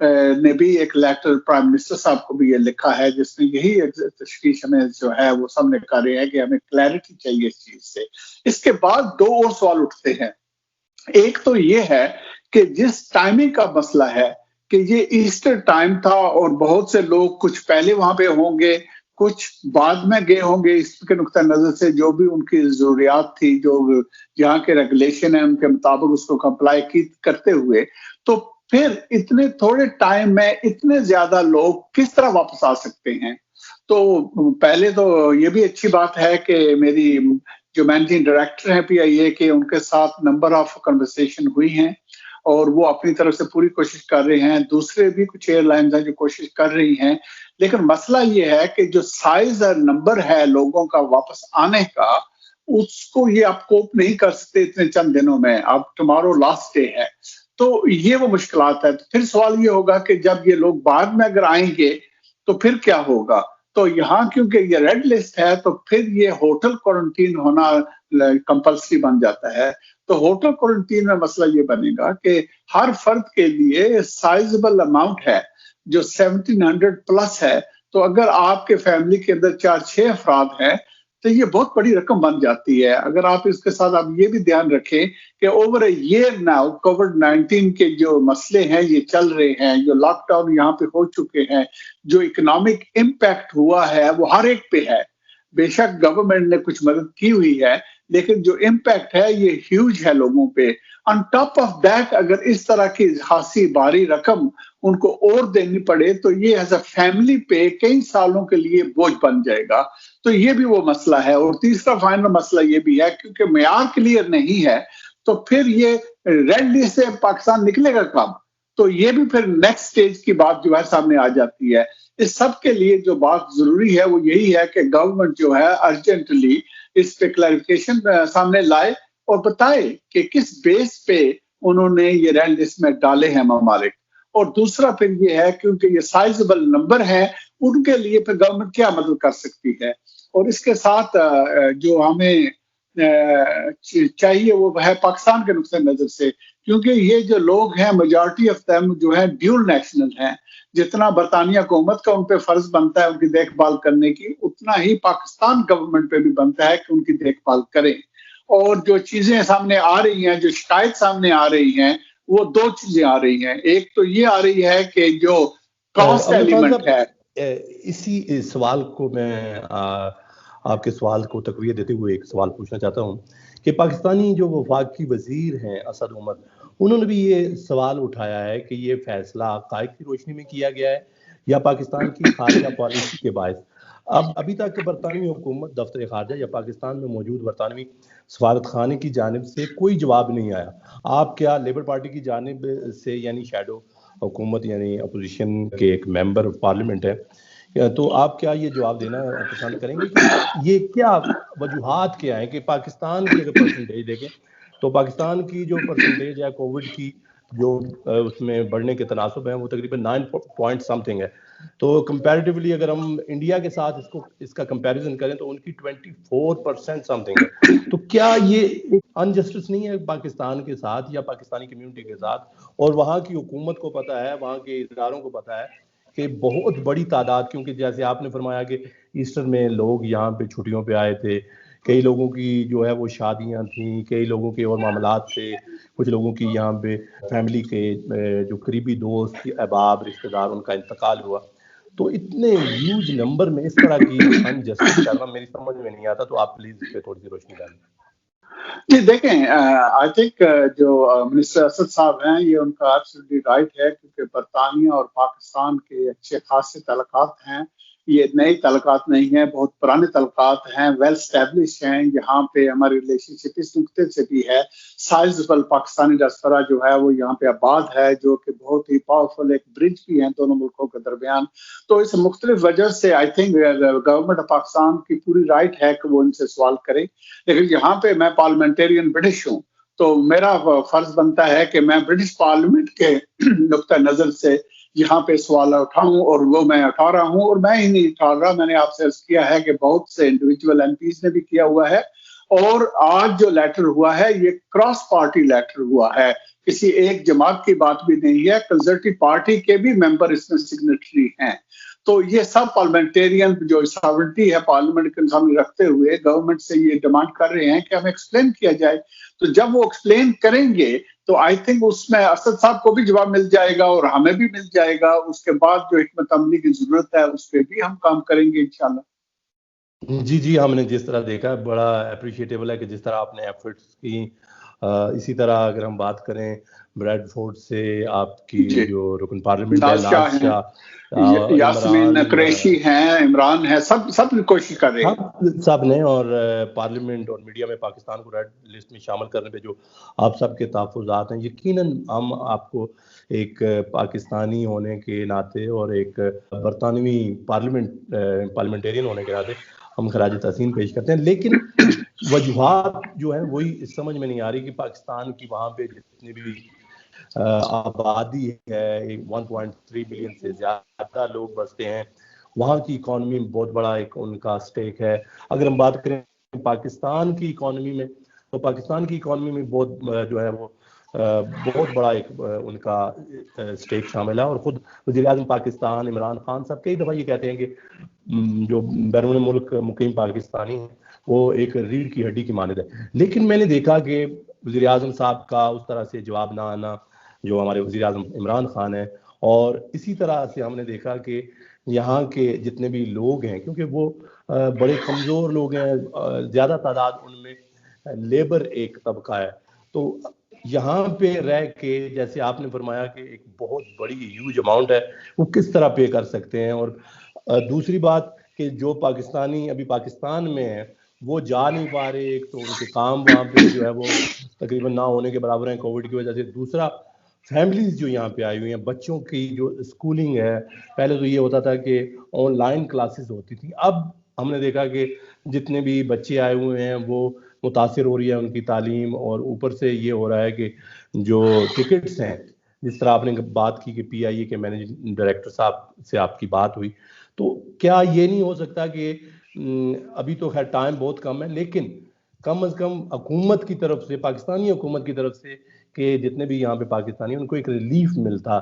نے بھی ایک لیٹر پرائم منسٹر صاحب کو بھی یہ لکھا ہے جس میں یہی تشخیص ہمیں جو ہے وہ سامنے کر رہے ہیں کہ ہمیں کلیئرٹی چاہیے اس چیز سے. اس کے بعد دو اور سوال اٹھتے ہیں. ایک تو یہ ہے کہ جس ٹائمنگ کا مسئلہ ہے کہ یہ ایسٹر ٹائم تھا اور بہت سے لوگ کچھ پہلے وہاں پہ ہوں گے, کچھ بعد میں گئے ہوں گے, اس کے نقطہ نظر سے جو بھی ان کی ضروریات تھی, جو یہاں کے ریگولیشن ہے ان کے مطابق اس کو کمپلائی کرتے ہوئے, تو پھر اتنے تھوڑے ٹائم میں اتنے زیادہ لوگ کس طرح واپس آ سکتے ہیں. تو پہلے تو یہ بھی اچھی بات ہے کہ میری جو مینیجنگ ڈائریکٹر ہیں پی آئی اے کے, ان کے ساتھ نمبر آف کنورسیشن ہوئی ہیں اور وہ اپنی طرف سے پوری کوشش کر رہے ہیں. دوسرے بھی کچھ ایئر لائنز ہیں جو کوشش کر رہی ہیں, لیکن مسئلہ یہ ہے کہ جو سائز اور نمبر ہے لوگوں کا واپس آنے کا, اس کو یہ آپ کوپ نہیں کر سکتے اتنے چند دنوں میں. اب ٹمارو لاسٹ ڈے ہے, تو یہ وہ مشکلات ہے. پھر سوال یہ ہوگا کہ جب یہ لوگ بعد میں اگر آئیں گے تو پھر کیا ہوگا. تو یہاں کیونکہ یہ ریڈ لسٹ ہے تو پھر یہ ہوٹل کوارنٹین ہونا کمپلسری بن جاتا ہے. تو ہوٹل کوارنٹین میں مسئلہ یہ بنے گا کہ ہر فرد کے لیے سائزبل اماؤنٹ ہے جو 1700 پلس ہے. تو اگر آپ کے فیملی کے اندر 4-6 افراد ہیں تو یہ بہت بڑی رقم بن جاتی ہے. اگر آپ اس کے ساتھ آپ یہ بھی دھیان رکھیں کہ اوور اے ایئر ناؤ کووڈ-19 کے جو مسئلے ہیں یہ چل رہے ہیں, جو لاک ڈاؤن یہاں پہ ہو چکے ہیں, جو اکنامک امپیکٹ ہوا ہے وہ ہر ایک پہ ہے. بے شک گورنمنٹ نے کچھ مدد کی ہوئی ہے, لیکن جو امپیکٹ ہے یہ ہیوج ہے لوگوں پہ. آن ٹاپ آف دیٹ اگر اس طرح کی خاصی بھاری رقم ان کو اور دینی پڑے تو یہ ایز اے فیملی پہ کئی سالوں کے لیے بوجھ بن جائے گا. تو یہ بھی وہ مسئلہ ہے. اور تیسرا فائنل مسئلہ یہ بھی ہے کیونکہ معیار کلیئر نہیں ہے تو پھر یہ ریڈ لسٹ سے پاکستان نکلے گا کب. تو یہ بھی پھر نیکسٹ سٹیج کی بات جو ہے سامنے آ جاتی ہے. اس سب کے لیے جو بات ضروری ہے وہ یہی ہے کہ گورنمنٹ جو ہے ارجنٹلی اس پہ کلیریفیکیشن سامنے لائے اور بتائے کہ کس بیس پہ انہوں نے یہ ریڈ لسٹ میں ڈالے ہیں ممالک. اور دوسرا پھر یہ ہے کیونکہ یہ سائزبل نمبر ہے, ان کے لیے پھر گورنمنٹ کیا مدد کر سکتی ہے. اور اس کے ساتھ جو ہمیں چاہیے وہ ہے پاکستان کے نقطہ نظر سے, کیونکہ یہ جو لوگ ہیں میجارٹی آف دیم جو ہے ڈیول نیشنل ہیں. جتنا برطانیہ حکومت کا ان پہ فرض بنتا ہے ان کی دیکھ بھال کرنے کی, اتنا ہی پاکستان گورنمنٹ پہ بھی بنتا ہے کہ ان کی دیکھ بھال کریں. اور جو چیزیں سامنے آ رہی ہیں, جو شکایت سامنے آ رہی ہیں, وہ دو چیزیں آ رہی ہیں. ایک تو یہ آ رہی ہے کہ جو کاسٹ ایلیمنٹ ہے. اسی سوال کو میں آپ کے سوال کو تقویت دیتے ہوئے ایک سوال پوچھنا چاہتا ہوں کہ پاکستانی جو وفاقی وزیر ہیں اسد عمر, انہوں نے بھی یہ سوال اٹھایا ہے کہ یہ فیصلہ حقائق کی روشنی میں کیا گیا ہے یا پاکستان کی خارجہ پالیسی کے باعث. ابھی تک برطانوی حکومت, دفتر خارجہ یا پاکستان میں موجود برطانوی سفارت خانے کی جانب سے کوئی جواب نہیں آیا. آپ کیا لیبر پارٹی کی جانب سے, یعنی شیڈو حکومت یعنی اپوزیشن کے ایک ممبر پارلیمنٹ ہے, تو آپ کیا یہ جواب دینا پسند کریں گے کہ یہ کیا وجوہات کیا ہیں کہ پاکستان کی اگر پرسنٹیج دیکھیں تو پاکستان کی جو پرسنٹیج ہے کووڈ کی جو اس میں بڑھنے کے تناسب ہیں وہ تقریباً 9 پوائنٹ سمتھنگ ہے. تو کمپیریٹیولی اگر ہم انڈیا کے ساتھ اس کا کمپیریزن کریں تو ان کی 24% سمتھنگ ہے. تو کیا یہ انجسٹس نہیں ہے پاکستان کے ساتھ یا پاکستانی کمیونٹی کے ساتھ؟ اور وہاں کی حکومت کو پتہ ہے, وہاں کے اداروں کو پتہ ہے کہ بہت بڑی تعداد, کیونکہ جیسے آپ نے فرمایا کہ ایسٹر میں لوگ یہاں پہ چھٹیوں پہ آئے تھے, کئی لوگوں کی جو ہے وہ شادیاں تھیں, کئی لوگوں کے اور معاملات تھے, کچھ لوگوں کی یہاں پہ فیملی کے جو قریبی دوست, احباب, رشتہ دار, ان کا انتقال ہوا. تو اتنے ہیوج نمبر میں اس طرح کی انجسٹس کرنا میری سمجھ میں نہیں آتا. تو آپ پلیز اس پہ تھوڑی سی روشنی ڈالیں. جی دیکھیں, آئی تھنک جو منسٹر اسد صاحب ہیں یہ ان کا ایبسلیٹلی رائٹ ہے, کیونکہ برطانیہ اور پاکستان کے اچھے خاصے تعلقات ہیں. یہ نئے تعلقات نہیں ہیں, بہت پرانے تعلقات ہیں, ویل اسٹیبلش ہیں. یہاں پہ ہماری ریلیشن شپ اس نقطے سے بھی ہے. سائزبل پاکستانی ڈاسپورا جو ہے وہ یہاں پہ آباد ہے, جو کہ بہت ہی پاورفل ایک برج بھی ہیں دونوں ملکوں کے درمیان. تو اس مختلف وجہ سے I think government of Pakistan کی پوری رائٹ ہے کہ وہ ان سے سوال کرے. لیکن یہاں پہ میں پارلیمنٹرین برٹش ہوں, تو میرا فرض بنتا ہے کہ میں برٹش پارلیمنٹ کے نقطہ نظر سے یہاں پہ سوال اٹھاؤں, اور وہ میں اٹھا رہا ہوں. اور میں ہی نہیں اٹھا رہا, میں نے آپ سے عرض کیا ہے کہ بہت سے انڈیویجول ایم پیز نے بھی کیا ہوا ہے, اور آج جو لیٹر ہوا ہے یہ کراس پارٹی لیٹر ہوا ہے، کسی ایک جماعت کی بات بھی نہیں ہے، کنزرویٹو پارٹی کے بھی ممبر اس میں سگنیٹری ہیں. تو یہ سب پارلیمنٹیرین جو ساورنٹی ہے پارلیمنٹ کے سامنے رکھتے ہوئے گورنمنٹ سے یہ ڈیمانڈ کر رہے ہیں کہ ہمیں ایکسپلین کیا جائے. تو جب وہ ایکسپلین کریں گے تو آئی تھنک اس میں اسد صاحب کو بھی جواب مل جائے گا اور ہمیں بھی مل جائے گا. اس کے بعد جو حکمت عملی کی ضرورت ہے اس پہ بھی ہم کام کریں گے انشاءاللہ. جی ہم نے جس طرح دیکھا بڑا اپریشیٹیبل ہے کہ جس طرح آپ نے ایفرٹس کی. اسی طرح اگر ہم بات کریں بریڈ فورڈ سے آپ کی جی جو رکن پارلیمنٹ ہے ناز شاہ ناز ہیں، شاہ، یاسمین عمران، قریشی ہیں، عمران ہے، سب کوشش کر رہے ہیں. سب نے، اور پارلیمنٹ اور میڈیا میں پاکستان کو ریڈ لسٹ میں شامل کرنے پہ جو آپ سب کے تحفظات ہیں، یقیناً ہم آپ کو ایک پاکستانی ہونے کے ناطے اور ایک برطانوی پارلیمنٹیرین ہونے کے ناطے ہم خراج تحسین پیش کرتے ہیں. لیکن وجوہات جو ہیں وہی سمجھ میں نہیں آ رہی کہ پاکستان کی وہاں پہ جتنی بھی آبادی ہے 1.3 ملین سے زیادہ لوگ بستے ہیں، وہاں کی اکانومی میں بہت بڑا ایک ان کا سٹیک ہے. اگر ہم بات کریں پاکستان کی اکانومی میں تو پاکستان کی اکانومی میں بہت جو ہے وہ بہت بڑا ایک ان کا سٹیک شامل ہے. اور خود وزیر اعظم پاکستان عمران خان صاحب کئی دفعہ یہ کہتے ہیں کہ جو بیرون ملک مقیم پاکستانی ہیں وہ ایک ریڑھ کی ہڈی کی مانند ہے. لیکن میں نے دیکھا کہ وزیر اعظم صاحب کا اس طرح سے جواب نہ آنا جو ہمارے وزیر اعظم عمران خان ہیں، اور اسی طرح سے ہم نے دیکھا کہ یہاں کے جتنے بھی لوگ ہیں کیونکہ وہ بڑے کمزور لوگ ہیں، زیادہ تعداد ان میں لیبر ایک طبقہ ہے، تو یہاں پہ رہ کے جیسے آپ نے فرمایا کہ ایک بہت بڑی ہیوج اماؤنٹ ہے وہ کس طرح پے کر سکتے ہیں. اور دوسری بات کہ جو پاکستانی ابھی پاکستان میں ہیں وہ جا نہیں پا رہے، ایک تو ان کے کام وہاں پہ جو ہے وہ تقریباً نہ ہونے کے برابر ہیں کووڈ کی وجہ سے. دوسرا فیملیز جو یہاں پہ آئی ہوئی ہیں، بچوں کی جو اسکولنگ ہے، پہلے تو یہ ہوتا تھا کہ آن لائن کلاسز ہوتی تھی، اب ہم نے دیکھا کہ جتنے بھی بچے آئے ہوئے ہیں وہ متاثر ہو رہی ہے ان کی تعلیم. اور اوپر سے یہ ہو رہا ہے کہ جو ٹکٹس ہیں، جس طرح آپ نے بات کی کہ پی آئی اے کے مینیجنگ ڈائریکٹر صاحب سے آپ کی بات ہوئی، تو کیا یہ نہیں ہو سکتا کہ ابھی تو خیر ٹائم بہت کم ہے لیکن کم از کم حکومت کی طرف سے، پاکستانی حکومت کی طرف سے، کہ جتنے بھی یہاں پہ پاکستانی ہیں ان کو ایک ریلیف ملتا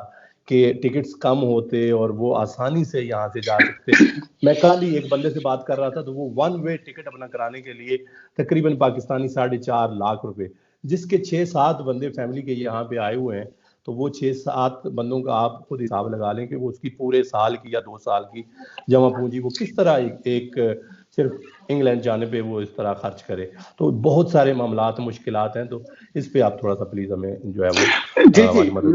کہ ٹکٹس کم ہوتے اور وہ آسانی سے یہاں سے جا سکتے. میں کل ہی ایک بندے سے بات کر رہا تھا تو وہ ون وے ٹکٹ اپنا کرانے کے لیے تقریباً پاکستانی 4.5 لاکھ روپے، جس کے 6-7 بندے فیملی کے یہاں پہ آئے ہوئے ہیں، تو وہ 6-7 بندوں کا آپ خود حساب لگا لیں کہ وہ اس کی پورے سال کی یا 2 سال کی جمع پونجی وہ کس طرح ایک صرف انگلینڈ جانے پہ وہ اس طرح خرچ کرے. تو بہت سارے معاملات مشکلات ہیں، تو اس پہ آپ تھوڑا سا پلیز ہمیں جو ہے وہ ہماری مدد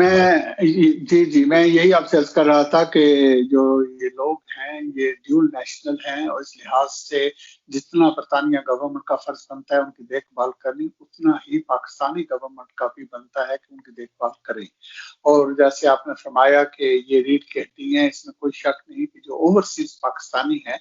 میں یہی آپ سے عرض کر رہا تھا کہ جو یہ لوگ ہیں یہ ڈیول نیشنل ہیں، اور اس لحاظ سے جتنا برطانیہ گورنمنٹ کا فرض بنتا ہے ان کی دیکھ بھال کرنی، اتنا ہی پاکستانی گورنمنٹ کا بھی بنتا ہے کہ ان کی دیکھ بھال کریں. اور جیسے آپ نے فرمایا کہ یہ ریڑھ کی ہڈی ہیں، اس میں کوئی شک نہیں کہ جو اوورسیز پاکستانی ہیں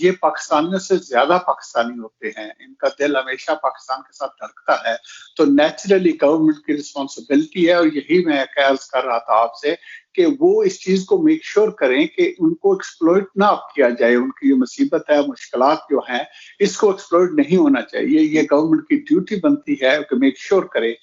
یہ پاکستانیوں سے زیادہ پاکستانی ہوتے ہیں، ان کا دل ہمیشہ پاکستان کے ساتھ دھڑکتا ہے. تو نیچرلی گورنمنٹ کی رسپانسبلٹی ہے، اور یہی میں عرض کر رہا تھا آپ سے کہ وہ اس چیز کو میک شور کریں کہ ان کو ایکسپلوئٹ نہ کیا جائے. ان کی جو مصیبت ہے، مشکلات جو ہیں، اس کو ایکسپلوئٹ نہیں ہونا چاہیے. یہ گورنمنٹ کی ڈیوٹی بنتی ہے کہ میک شور کرے.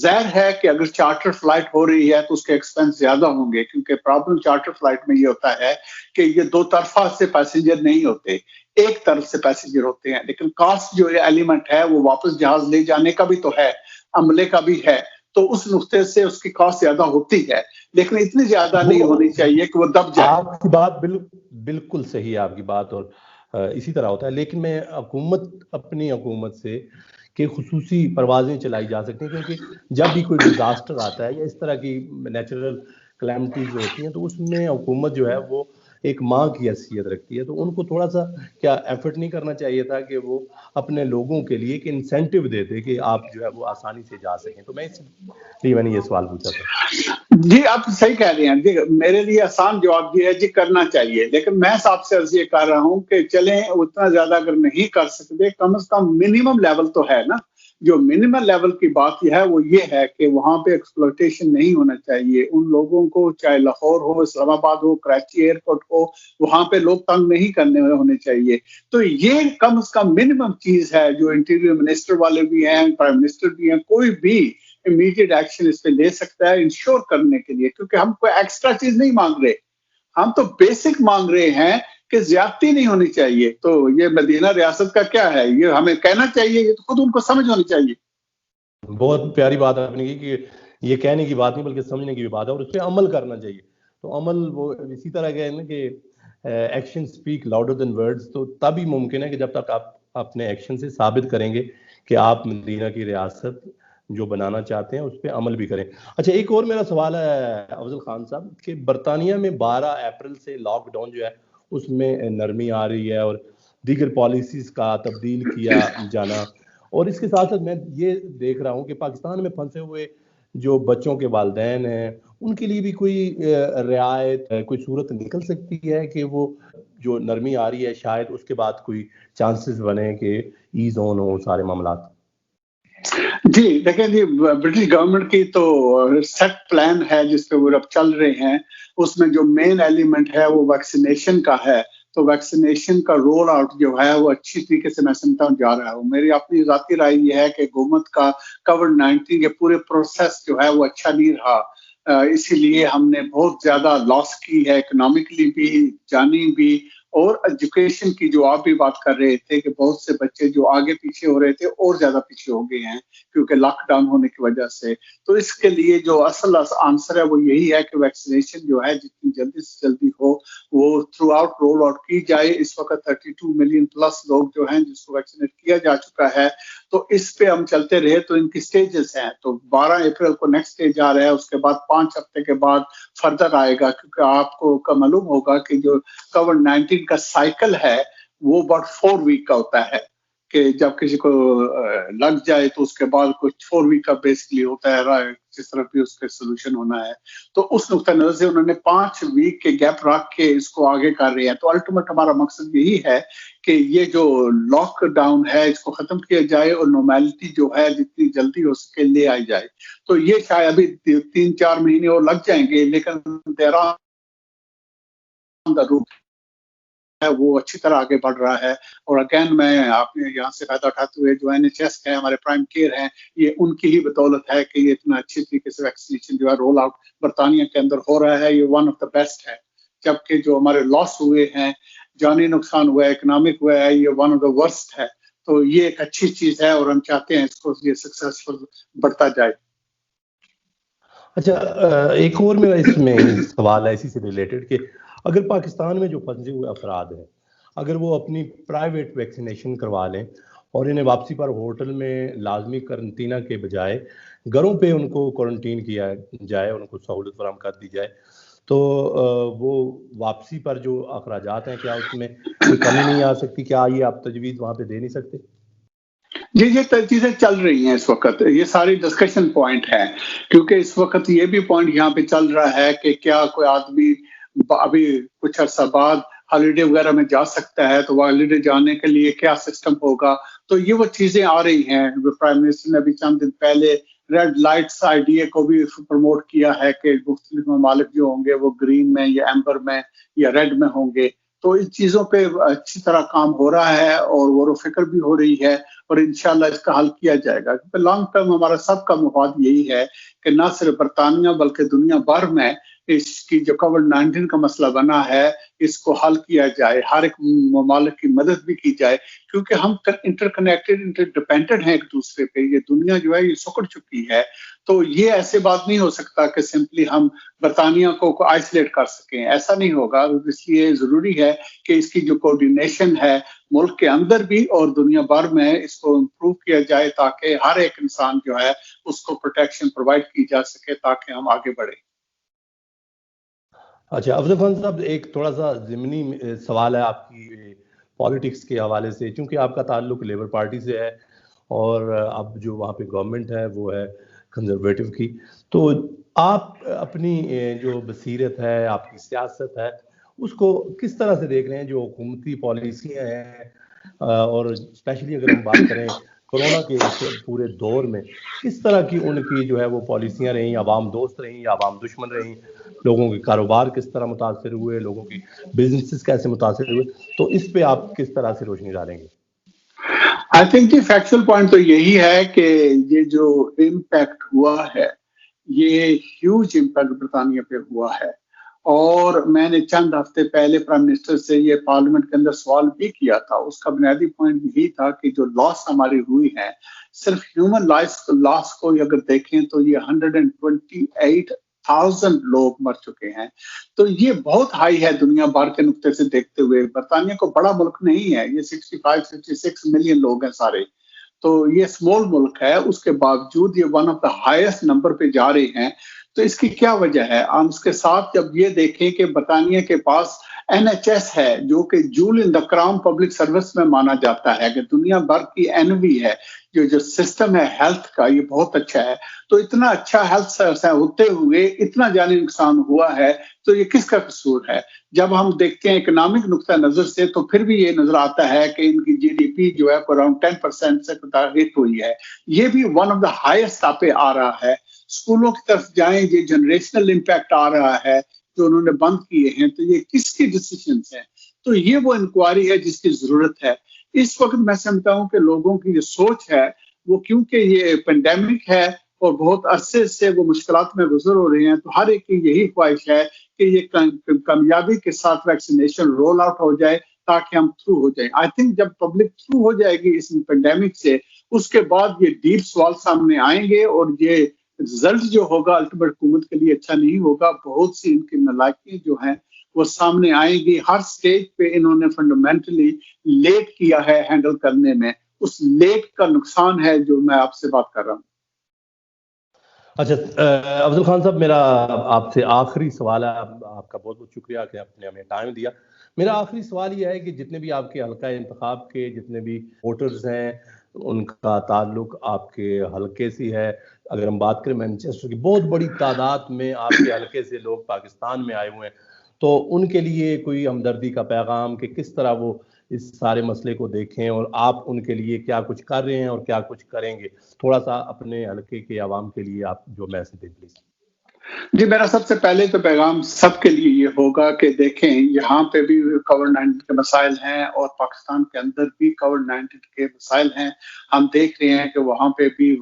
ظاہر ہے کہ اگر چارٹر فلائٹ ہو رہی ہے تو اس کے ایکسپینس زیادہ ہوں گے، کیونکہ پرابلم چارٹر فلائٹ میں یہ ہوتا ہے کہ یہ 2 طرفہ سے پیسنجر نہیں ہوتے، ایک طرف سے پیسنجر ہوتے ہیں. لیکن کاسٹ جو ایلیمنٹ ہے وہ واپس جہاز لے جانے کا بھی تو ہے، عملے کا بھی ہے، تو اس نقطے سے اس کی کاسٹ زیادہ ہوتی ہے، لیکن اتنی زیادہ نہیں ہونی چاہیے کہ وہ دب جائے. آپ کی بات بالکل صحیح ہے آپ کی بات، اور اسی طرح ہوتا ہے. لیکن میں اپنی حکومت سے کہ خصوصی پروازیں چلائی جا سکتی ہیں، کیونکہ جب بھی کوئی ڈیزاسٹر آتا ہے یا اس طرح کی نیچرل کلیمٹیز ہوتی ہیں تو اس میں حکومت جو ہے وہ ایک ماں کی حیثیت رکھتی ہے. تو ان کو تھوڑا سا کیا ایفرٹ نہیں کرنا چاہیے تھا کہ وہ اپنے لوگوں کے لیے ایک انسینٹیو دیتے کہ آپ جو ہے وہ آسانی سے جا سکیں. تو میں نے یہ سوال پوچھا تھا. جی آپ صحیح کہہ رہے ہیں. جی میرے لیے آسان جواب یہ ہے جی کرنا چاہیے، لیکن میں آپ سے عرض یہ کر رہا ہوں کہ چلیں اتنا زیادہ اگر نہیں کر سکتے کم از کم منیمم لیول تو ہے نا. جو منیمم لیول کی بات ہے وہ یہ ہے کہ وہاں پہ ایکسپلوٹیشن نہیں ہونا چاہیے. ان لوگوں کو چاہے لاہور ہو, اسلام آباد ہو, کراچی ایئرپورٹ ہو, وہاں پہ لوگ تنگ نہیں کرنے ہونے چاہیے. تو یہ کم از کم منیمم چیز ہے جو انٹیریئر منسٹر والے بھی ہیں, پرائم منسٹر بھی ہیں, کوئی بھی امیڈیٹ ایکشن اس پہ لے سکتا ہے انشور کرنے کے لیے, کیونکہ ہم کوئی ایکسٹرا چیز نہیں مانگ رہے, ہم تو بیسک مانگ رہے ہیں کہ زیادتی نہیں ہونی چاہیے. تو یہ مدینہ ریاست کا کیا ہے, یہ ہمیں کہنا چاہیے, یہ تو خود ان کو سمجھ ہونی چاہیے. بہت پیاری بات آپ نے کی کہ یہ کہنے کی بات نہیں بلکہ سمجھنے کی بھی بات ہے, اور اس پہ عمل کرنا چاہیے. تو عمل وہ اسی طرح کہ نا کہ action speak louder than words, تو تبھی ممکن ہے کہ جب تک آپ اپنے ایکشن سے ثابت کریں گے کہ آپ مدینہ کی ریاست جو بنانا چاہتے ہیں اس پہ عمل بھی کریں. اچھا, ایک اور میرا سوال ہے افضل خان صاحب کہ برطانیہ میں 12 اپریل سے لاک ڈاؤن جو ہے اس میں نرمی آ رہی ہے اور دیگر پالیسیز کا تبدیل کیا جانا, اور اس کے ساتھ ساتھ میں یہ دیکھ رہا ہوں کہ پاکستان میں پھنسے ہوئے جو بچوں کے والدین ہیں ان کے لیے بھی کوئی رعایت, کوئی صورت نکل سکتی ہے کہ وہ جو نرمی آ رہی ہے شاید اس کے بعد کوئی چانسز بنے کہ ایز آن ہو سارے معاملات. جی دیکھیں جی, برٹش گورنمنٹ کی تو سیٹ پلان ہے جس پہ وہ اب چل رہے ہیں. اس میں جو مین ایلیمنٹ ہے وہ ویکسینیشن کا ہے. تو ویکسینیشن کا رول آؤٹ جو ہے وہ اچھی طریقے سے میں سمجھتا ہوں جا رہا ہوں. میری اپنی ذاتی رائے یہ ہے کہ حکومت کا کووڈ-19 کے پورے پروسیس جو ہے وہ اچھا نہیں رہا. اسی لیے ہم نے بہت زیادہ لاس کی ہے, اکنامکلی بھی, جانی بھی, اور ایجوکیشن کی جو آپ بھی بات کر رہے تھے کہ بہت سے بچے جو آگے پیچھے ہو رہے تھے اور زیادہ پیچھے ہو گئے ہیں کیونکہ لاک ڈاؤن ہونے کی وجہ سے. تو اس کے لیے جو اصل آنسر ہے وہ یہی ہے کہ ویکسینیشن جو ہے جتنی جلدی سے جلدی ہو وہ تھرو آؤٹ رول آؤٹ کی جائے. اس وقت 32 ملین پلس لوگ جو ہیں جس کو ویکسینیٹ کیا جا چکا ہے, تو اس پہ ہم چلتے رہے تو ان کی سٹیجز ہیں. تو 12 اپریل کو نیکسٹ سٹیج آ رہا ہے, اس کے بعد 5 ہفتے کے بعد فردر آئے گا, کیونکہ آپ کو معلوم ہوگا کہ جو کووڈ-19 کا سائیکل ہے وہ about 4 ویک کا ہوتا ہے کہ جب کسی کو لگ جائے تو اس کے بعد کچھ 4 ویک کا بیسکلی ہوتا ہے جس طرح بھی اس کا سولوشن ہونا ہے. تو اس نقطہ نظر سے انہوں نے 5 ویک کے گیپ رکھ کے اس کو آگے کر رہے ہیں. تو الٹیمیٹ ہمارا مقصد یہی ہے کہ یہ جو لاک ڈاؤن ہے اس کو ختم کیا جائے اور نارملٹی جو ہے جتنی جلدی ہو سکے لے آئی جائے. تو یہ شاید ابھی 3-4 مہینے اور لگ جائیں گے, لیکن روٹ ہے وہ اچھی طرح آگے بڑھ رہا ہے. اور اگین میں آپ نے یہاں سے فائدہ اٹھاتے ہوئے جو NHS ہے, ہمارے پرائم کیئر ہیں, یہ ان کی ہی بدولت ہے کہ یہ اتنا اچھی طریقے سے ویکسینیشن جو ہے رول آؤٹ برطانیہ کے اندر ہو رہا ہے. یہ ون آف دا بیسٹ ہے, جبکہ جو ہمارے لاس ہوئے ہیں, جانی نقصان ہوا ہے, اکنامک ہوا ہے, یہ ون آف دا ورسٹ ہے. تو یہ ایک اچھی چیز ہے اور ہم چاہتے ہیں اس کو یہ سکسیسفل بڑھتا جائے. اچھا, ایک اور میرا اس میں سوال ہے اسی سے ریلیٹڈ کہ اگر پاکستان میں جو پھنسے ہوئے افراد ہیں اگر وہ اپنی پرائیویٹ ویکسینیشن کروا لیں اور انہیں واپسی پر ہوٹل میں لازمی قرنطینہ کے بجائے گھروں پہ ان کو کوارنٹین کیا جائے, ان کو سہولت فراہم کر دی جائے, تو وہ واپسی پر جو اخراجات ہیں کیا اس میں کوئی کمی نہیں آ سکتی؟ کیا یہ آپ تجویز وہاں پہ دے نہیں سکتے؟ جی یہ چیزیں چل رہی ہیں اس وقت, یہ ساری ڈسکشن پوائنٹ ہے, کیونکہ اس وقت یہ بھی پوائنٹ یہاں پہ چل رہا ہے کہ کیا کوئی آدمی ابھی کچھ عرصہ بعد ہالیڈے وغیرہ میں جا سکتا ہے, تو وہ ہالیڈے جانے کے لیے کیا سسٹم ہوگا. تو یہ وہ چیزیں آ رہی ہیں. پرائم منسٹر نے ابھی چند دن پہلے ریڈ لائٹس آئیڈیا کو بھی پروموٹ کیا ہے کہ مختلف ممالک جو ہوں گے وہ گرین میں یا ایمبر میں یا ریڈ میں ہوں گے. تو ان چیزوں پہ اچھی طرح کام ہو رہا ہے اور غور و فکر بھی ہو رہی ہے, اور انشاءاللہ اس کا حل کیا جائے گا. کیونکہ لانگ ٹرم ہمارا سب کا مفاد یہی ہے کہ نہ صرف برطانیہ بلکہ دنیا بھر میں اس کی جو کووڈ-19 کا مسئلہ بنا ہے اس کو حل کیا جائے, ہر ایک ممالک کی مدد بھی کی جائے, کیونکہ ہم انٹر کنیکٹڈ انٹر ڈیپینڈنٹ ہیں ایک دوسرے پہ. یہ دنیا جو ہے یہ سکڑ چکی ہے. تو یہ ایسے بات نہیں ہو سکتا کہ سمپلی ہم برطانیہ کو آئسولیٹ کر سکیں, ایسا نہیں ہوگا. اس لیے ضروری ہے کہ اس کی جو کوارڈینیشن ہے ملک کے اندر بھی اور دنیا بھر میں اس کو امپروو کیا جائے تاکہ ہر ایک انسان جو ہے اس کو پروٹیکشن پرووائڈ کی جا سکے تاکہ ہم آگے بڑھیں. اچھا افضل خان صاحب, ایک تھوڑا سا ضمنی سوال ہے آپ کی پالیٹکس کے حوالے سے, چونکہ آپ کا تعلق لیبر پارٹی سے ہے اور اب جو وہاں پہ گورنمنٹ ہے وہ ہے کنزرویٹو کی, تو آپ اپنی جو بصیرت ہے, آپ کی سیاست ہے, اس کو کس طرح سے دیکھ رہے ہیں؟ جو حکومتی پالیسیاں ہیں اور اسپیشلی اگر ہم بات کریں کورونا کے اس پورے دور میں کس طرح کی ان کی جو ہے وہ پالیسیاں رہیں، عوام دوست رہیں یا عوام دشمن رہیں، لوگوں کے کاروبار کس طرح متاثر ہوئے، لوگوں کی بزنسز کیسے متاثر ہوئے، تو اس پہ آپ کس طرح سے روشنی ڈالیں گے؟ آئی تھنک فیکچوئل پوائنٹ تو یہی ہے کہ یہ جو امپیکٹ ہوا ہے یہ ہیوج امپیکٹ برطانیہ پہ ہوا ہے، اور میں نے چند ہفتے پہلے پرائم منسٹر سے یہ پارلیمنٹ کے اندر سوال بھی کیا تھا. اس کا بنیادی پوائنٹ یہی تھا کہ جو لاس ہماری ہوئی ہے، صرف ہیومن لاس کو اگر دیکھیں تو یہ 128,000 لوگ مر چکے ہیں. تو یہ بہت ہائی ہے دنیا بھر کے نقطے سے دیکھتے ہوئے. برطانیہ کو بڑا ملک نہیں ہے، یہ 65-66 ملین لوگ ہیں سارے، تو یہ اسمال ملک ہے، اس کے باوجود یہ one of the highest number پہ جا رہے ہیں. تو اس کی کیا وجہ ہے؟ ہم اس کے ساتھ جب یہ دیکھیں کہ برطانیہ کے پاس NHS ہے جو کہ جول ان دا کراؤن پبلک سروس میں مانا جاتا ہے، کہ دنیا بھر کی NV ہے، جو سسٹم ہے ہیلتھ کا یہ بہت اچھا ہے. تو اتنا اچھا ہیلتھ ہوتے ہوئے اتنا جانی نقصان ہوا ہے، تو یہ کس کا قصور ہے؟ جب ہم دیکھتے ہیں اکنامک نقطہ نظر سے تو پھر بھی یہ نظر آتا ہے کہ ان کی GDP جو ہے اراؤنڈ 10% سے ہٹ ہوئی ہے. یہ بھی ون آف دا ہائیسٹ پہ آ رہا ہے. اسکولوں کی طرف جائیں، یہ جنریشنل امپیکٹ آ رہا ہے جو انہوں نے بند کیے ہیں. تو یہ کس کی ڈیسیژنز ہیں؟ تو یہ وہ انکوائری ہے جس کی ضرورت ہے. اس وقت میں سمجھتا ہوں کہ لوگوں کی جو سوچ ہے وہ، کیونکہ یہ پینڈیمک ہے اور بہت عرصے سے وہ مشکلات میں گزر ہو رہے ہیں، تو ہر ایک کی یہی خواہش ہے کہ یہ کامیابی کے ساتھ ویکسینیشن رول آؤٹ ہو جائے تاکہ ہم تھرو ہو جائیں. آئی تھنک جب پبلک تھرو ہو جائے گی اس پینڈیمک سے، اس کے بعد یہ ڈیپ سوال سامنے آئیں گے اور یہ رزلٹ جو ہوگا الٹیمیٹ حکومت کے لیے اچھا نہیں ہوگا. بہت سی ان کی نالائکی جو ہیں وہ سامنے آئیں گی. ہر سٹیج پہ انہوں نے فنڈامنٹلی لیٹ کیا ہے ہینڈل کرنے میں. اس لیٹ کا نقصان ہے جو میں آپ سے بات کر رہا ہوں. اچھا افضل خان صاحب، میرا آپ سے آخری سوال ہے. آپ کا بہت بہت شکریہ کہ آپ نے ہمیں ٹائم دیا. میرا آخری سوال یہ ہے کہ جتنے بھی آپ کے حلقہ انتخاب کے جتنے بھی ووٹرز ہیں ان کا تعلق آپ کے حلقے سے ہے. اگر ہم بات کریں مینچسٹر کی، بہت بڑی تعداد میں آپ کے حلقے سے لوگ پاکستان میں آئے ہوئے ہیں، تو ان کے لیے کوئی ہمدردی کا پیغام کہ کس طرح وہ اس سارے مسئلے کو دیکھیں اور آپ ان کے لیے کیا کچھ کر رہے ہیں اور کیا کچھ کریں گے، تھوڑا سا اپنے حلقے کے عوام کے لیے آپ جو میسج دیں پلیز. جی، میرا سب سے پہلے تو پیغام سب کے لیے یہ ہوگا کہ دیکھیں یہاں پہ بھی کووڈ-19 کے مسائل ہیں اور پاکستان کے اندر بھی کووڈ-19 کے مسائل ہیں. ہم دیکھ رہے ہیں کہ وہاں پہ بھی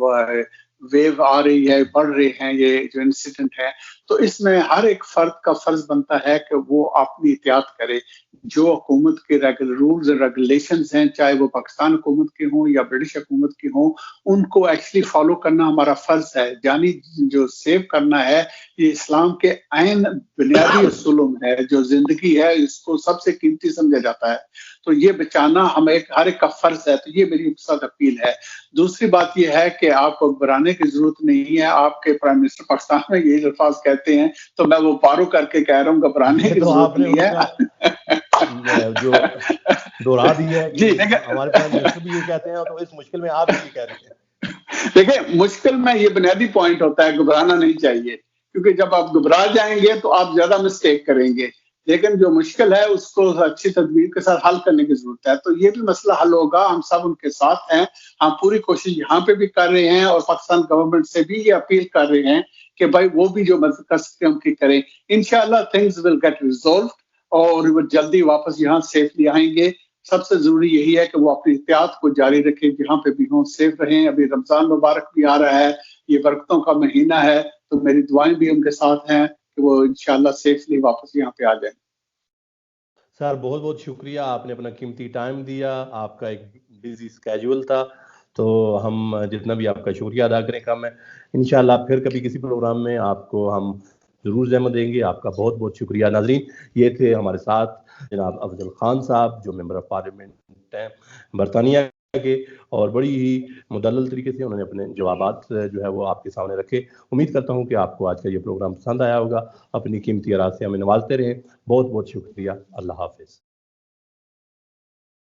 ویو آ رہی ہے، بڑھ رہے ہیں یہ جو انسیڈنٹ ہے. تو اس میں ہر ایک فرد کا فرض بنتا ہے کہ وہ اپنی احتیاط کرے. جو حکومت کے رولز اور ریگولیشنز ہیں، چاہے وہ پاکستان حکومت کے ہوں یا برٹش حکومت کے ہوں، ان کو ایکچولی فالو کرنا ہمارا فرض ہے. یعنی جو سیو کرنا ہے، یہ اسلام کے عین بنیادی اصولوں میں ہے. جو زندگی ہے اس کو سب سے قیمتی سمجھا جاتا ہے، تو یہ بچانا ہر ایک کا فرض ہے. تو یہ میری مقصد اپیل ہے. دوسری بات یہ ہے کہ آپ کو گھبرانے کی ضرورت نہیں ہے. آپ کے پرائم منسٹر پاکستان میں یہی الفاظ کہتے ہیں، تو میں وہ پارو کر کے کہہ رہا ہوں گھبرانے کی ضرورت نہیں ہے. جو دوہرا دی ہے کہ ہمارے پرائم منسٹر بھی یہ کہتے ہیں، تو اس مشکل میں آپ بھی یہ کہہ رہے ہیں. دیکھیں، مشکل میں یہ بنیادی پوائنٹ ہوتا ہے، گھبرانا نہیں چاہیے، کیونکہ جب آپ گھبرا جائیں گے تو آپ زیادہ مسٹیک کریں گے. لیکن جو مشکل ہے اس کو اچھی تدبیر کے ساتھ حل کرنے کی ضرورت ہے. تو یہ بھی مسئلہ حل ہوگا. ہم سب ان کے ساتھ ہیں. ہم پوری کوشش یہاں پہ بھی کر رہے ہیں اور پاکستان گورنمنٹ سے بھی یہ اپیل کر رہے ہیں کہ بھائی وہ بھی جو مدد کر سکتے ہیں ان کی کریں. انشاءاللہ تھنگز ول گیٹ ریزولوڈ اور وہ جلدی واپس یہاں سیفلی آئیں گے. سب سے ضروری یہی ہے کہ وہ اپنی احتیاط کو جاری رکھیں، جہاں پہ بھی ہوں سیف رہیں. ابھی رمضان مبارک بھی آ رہا ہے، یہ برکتوں کا مہینہ ہے، تو میری دعائیں بھی ان کے ساتھ ہیں کہ وہ انشاءاللہ سیفلی واپس یہاں پہ آ جائیں. سر بہت بہت شکریہ، آپ نے اپنا قیمتی ٹائم دیا. آپ کا ایک بزی اسکیجول تھا، تو ہم جتنا بھی آپ کا شکریہ ادا کریں کم ہے. انشاءاللہ پھر کبھی کسی پروگرام میں آپ کو ہم ضرور زحمت دیں گے. آپ کا بہت بہت شکریہ. ناظرین، یہ تھے ہمارے ساتھ جناب افضل خان صاحب، جو ممبر آف پارلیمنٹ ہیں برطانیہ کے، اور بڑی ہی مدلل طریقے سے انہوں نے اپنے جوابات جو ہے وہ آپ کے سامنے رکھے. امید کرتا ہوں کہ آپ کو آج کا یہ پروگرام پسند آیا ہوگا. اپنی قیمتی آراء سے ہمیں نوازتے رہیں. بہت بہت شکریہ. اللہ حافظ.